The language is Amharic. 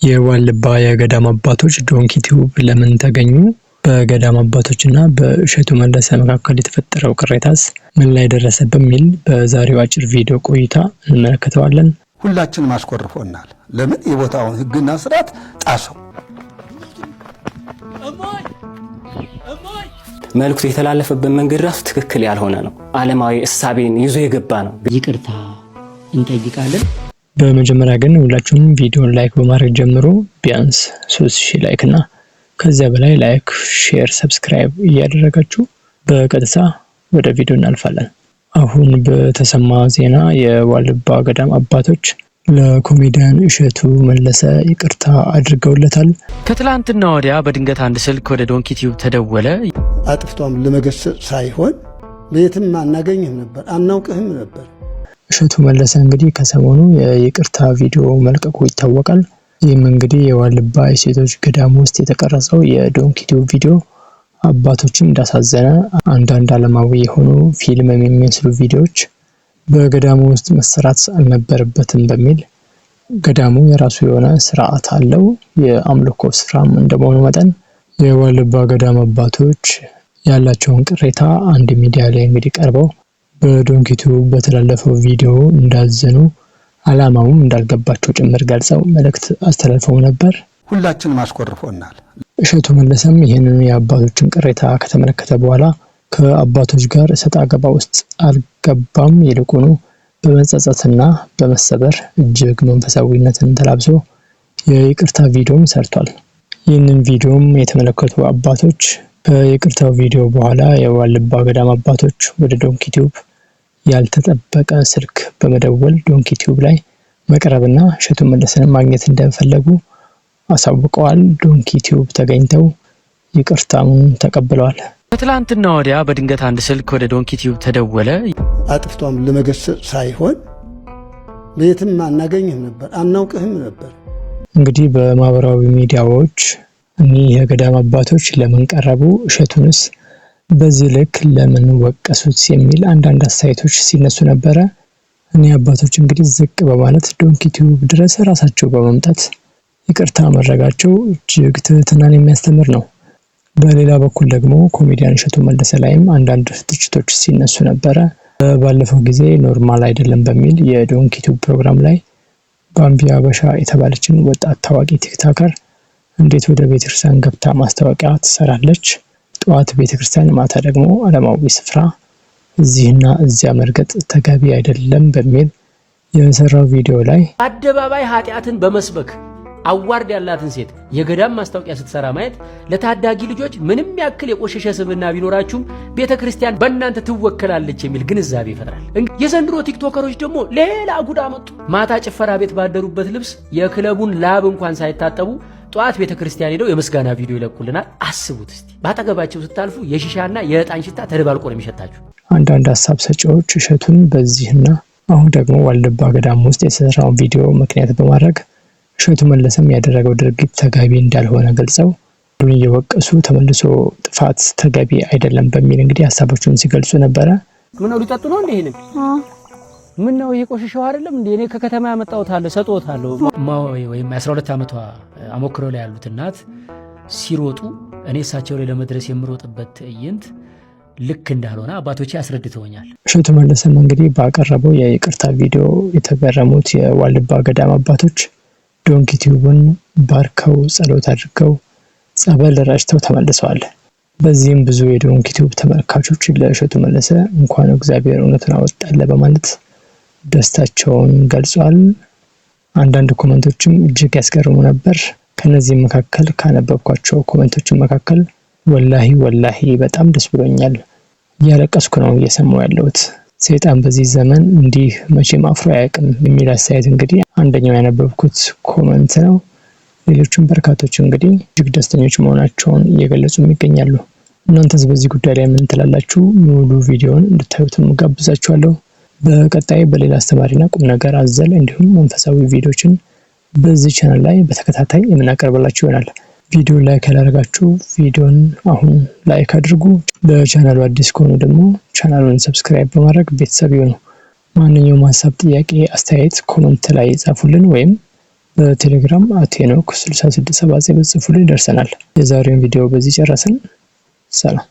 የዋልባ የገዳም አባቶች ዶንኪ ቲዩብ ለምን ተገኙ? በገዳም አባቶችና በእሸቱ መለሰ መካከል የተፈጠረው ቅሬታስ ምን ላይ ደረሰ? በሚል በዛሬው አጭር ቪዲዮ ቆይታ እንመለከተዋለን። ሁላችንም አስቆርፎናል። ለምን የቦታውን ሕግና ስርዓት ጣሰው? መልእክቱ የተላለፈበት መንገድ ራሱ ትክክል ያልሆነ ነው። ዓለማዊ እሳቤን ይዞ የገባ ነው። ይቅርታ እንጠይቃለን። በመጀመሪያ ግን ሁላችሁም ቪዲዮን ላይክ በማድረግ ጀምሮ ቢያንስ 3000 ላይክ እና ከዚያ በላይ ላይክ፣ ሼር፣ ሰብስክራይብ እያደረጋችሁ በቀጥታ ወደ ቪዲዮ እናልፋለን። አሁን በተሰማ ዜና የዋልባ ገዳም አባቶች ለኮሜዲያን እሸቱ መለሰ ይቅርታ አድርገውለታል። ከትላንትና ወዲያ በድንገት አንድ ስልክ ወደ ዶንኪ ቲዩብ ተደወለ። አጥፍቷም ለመገሰጽ ሳይሆን በየትም አናገኝህም ነበር፣ አናውቅህም ነበር። እሸቱ መለሰ እንግዲህ ከሰሞኑ የይቅርታ ቪዲዮ መልቀቁ ይታወቃል። ይህም እንግዲህ የዋልባ የሴቶች ገዳም ውስጥ የተቀረጸው የዶንኪ ቲዩብ ቪዲዮ አባቶችን እንዳሳዘነ፣ አንዳንድ ዓለማዊ የሆኑ ፊልም የሚመስሉ ቪዲዮዎች በገዳሙ ውስጥ መሰራት አልነበረበትም በሚል ገዳሙ የራሱ የሆነ ስርዓት አለው፣ የአምልኮ ስፍራም እንደመሆኑ መጠን የዋልባ ገዳም አባቶች ያላቸውን ቅሬታ አንድ ሚዲያ ላይ እንግዲህ ቀርበው በዶንኪ ቲዩብ በተላለፈው ቪዲዮ እንዳዘኑ ዓላማውም እንዳልገባቸው ጭምር ገልጸው መልእክት አስተላልፈው ነበር። ሁላችንም አስቆርፎናል። እሸቱ መለሰም ይህንን የአባቶችን ቅሬታ ከተመለከተ በኋላ ከአባቶች ጋር እሰጥ አገባ ውስጥ አልገባም፣ ይልቁኑ በመጸጸትና በመሰበር እጅግ መንፈሳዊነትን ተላብሶ የይቅርታ ቪዲዮም ሰርቷል። ይህንን ቪዲዮም የተመለከቱ አባቶች ከይቅርታው ቪዲዮ በኋላ የዋልባ ገዳም አባቶች ወደ ዶንኪ ቲዩብ ያልተጠበቀ ስልክ በመደወል ዶንኪ ቲዩብ ላይ መቅረብና እሸቱ መለሰን ማግኘት እንደፈለጉ አሳውቀዋል። ዶንኪ ቲዩብ ተገኝተው ይቅርታውን ተቀብለዋል። ከትላንትና ወዲያ በድንገት አንድ ስልክ ወደ ዶንኪ ቲዩብ ተደወለ። አጥፍቷም ለመገሰጽ ሳይሆን በየትም አናገኝህም ነበር፣ አናውቅህም ነበር። እንግዲህ በማህበራዊ ሚዲያዎች እኒህ የገዳም አባቶች ለምን ቀረቡ፣ እሸቱንስ በዚህ ልክ ለምን ወቀሱት የሚል አንዳንድ አስተያየቶች ሲነሱ ነበረ። እኒህ አባቶች እንግዲህ ዝቅ በማለት ዶንኪ ቲዩብ ድረስ ራሳቸው በመምጣት ይቅርታ ማድረጋቸው እጅግ ትህትናን የሚያስተምር ነው። በሌላ በኩል ደግሞ ኮሜዲያን እሸቱ መለሰ ላይም አንዳንድ ትችቶች ሲነሱ ነበረ። ባለፈው ጊዜ ኖርማል አይደለም በሚል የዶንኪ ቲዩብ ፕሮግራም ላይ ባምቢ አበሻ የተባለችን ወጣት ታዋቂ ቲክቶከር እንዴት ወደ ቤተክርስቲያን ገብታ ማስታወቂያ ትሰራለች፣ ጠዋት ቤተክርስቲያን ማታ ደግሞ ዓለማዊ ስፍራ እዚህና እዚያ መርገጥ ተገቢ አይደለም በሚል የሰራው ቪዲዮ ላይ አደባባይ ኃጢአትን በመስበክ አዋርድ ያላትን ሴት የገዳም ማስታወቂያ ስትሰራ ማየት ለታዳጊ ልጆች ምንም ያክል የቆሸሸ ስብዕና ቢኖራችሁም ቤተክርስቲያን በእናንተ ትወከላለች የሚል ግንዛቤ ይፈጥራል። የዘንድሮ ቲክቶከሮች ደግሞ ሌላ ጉዳ መጡ። ማታ ጭፈራ ቤት ባደሩበት ልብስ የክለቡን ላብ እንኳን ሳይታጠቡ ጠዋት ቤተክርስቲያን ሄደው የምስጋና ቪዲዮ ይለቁልናል። አስቡት እስቲ። ባጠገባቸው ስታልፉ የሺሻና የዕጣን ሽታ ተደባልቆ ነው የሚሸታችሁ። አንዳንድ ሀሳብ ሰጪዎች እሸቱን በዚህና አሁን ደግሞ ዋልባ ገዳም ውስጥ የተሰራውን ቪዲዮ ምክንያት በማድረግ እሸቱ መለሰም ያደረገው ድርጊት ተገቢ እንዳልሆነ ገልጸው ሁሉን እየወቀሱ ተመልሶ ጥፋት ተገቢ አይደለም በሚል እንግዲህ ሀሳቦችን ሲገልጹ ነበረ። ምን ነው ሊጠጡ ነው እንዴ? ይሄንን ምን ነው እየቆሸሸው አይደለም እንዴ? እኔ ከከተማ ያመጣሁታለሁ ሰጥቶታለሁ። ወይም 12 ዓመቷ አሞክሮ ላይ ያሉት እናት ሲሮጡ እኔ እሳቸው ላይ ለመድረስ የምሮጥበት ትዕይንት ልክ እንዳልሆነ አባቶቼ አስረድተውኛል። እሸቱ መለሰም እንግዲህ ባቀረበው የይቅርታ ቪዲዮ የተገረሙት የዋልባ ገዳም አባቶች ዶንኪ ቲዩብን ባርከው ጸሎት አድርገው ጸበል ረጭተው ተመልሰዋል። በዚህም ብዙ የዶንኪ ቲዩብ ተመልካቾች ለእሸቱ መለሰ እንኳን እግዚአብሔር እውነቱን አወጣለ በማለት ደስታቸውን ገልጸዋል። አንዳንድ ኮሜንቶችም እጅግ ያስገርሙ ነበር። ከነዚህ መካከል ካነበብኳቸው ኮሜንቶች መካከል ወላሂ ወላሂ በጣም ደስ ብሎኛል፣ እያለቀስኩ ነው እየሰማሁ ያለሁት፣ ሰይጣን በዚህ ዘመን እንዲህ መቼም አፍሮ አያውቅም የሚል አስተያየት እንግዲህ አንደኛው ያነበብኩት ኮሜንት ነው። ሌሎችም በርካቶች እንግዲህ እጅግ ደስተኞች መሆናቸውን እየገለጹ ይገኛሉ። እናንተስ በዚህ ጉዳይ ላይ ምን ትላላችሁ? ሙሉ ቪዲዮውን እንድታዩትም ጋብዛችኋለሁ። በቀጣይ በሌላ አስተማሪና ቁም ነገር አዘል እንዲሁም መንፈሳዊ ቪዲዮችን በዚህ ቻናል ላይ በተከታታይ የምናቀርብላችሁ ይሆናል። ቪዲዮ ላይክ ያላደረጋችሁ ቪዲዮን አሁን ላይክ አድርጉ። ለቻናሉ አዲስ ከሆኑ ደግሞ ቻናሉን ሰብስክራይብ በማድረግ ቤተሰብ ይሁኑ። ማንኛውም ሀሳብ፣ ጥያቄ፣ አስተያየት ኮሜንት ላይ ጻፉልን ወይም በቴሌግራም @ሄኖክ6679 በጽፉልኝ ደርሰናል። የዛሬውን ቪዲዮ በዚህ ጨረስን። ሰላም።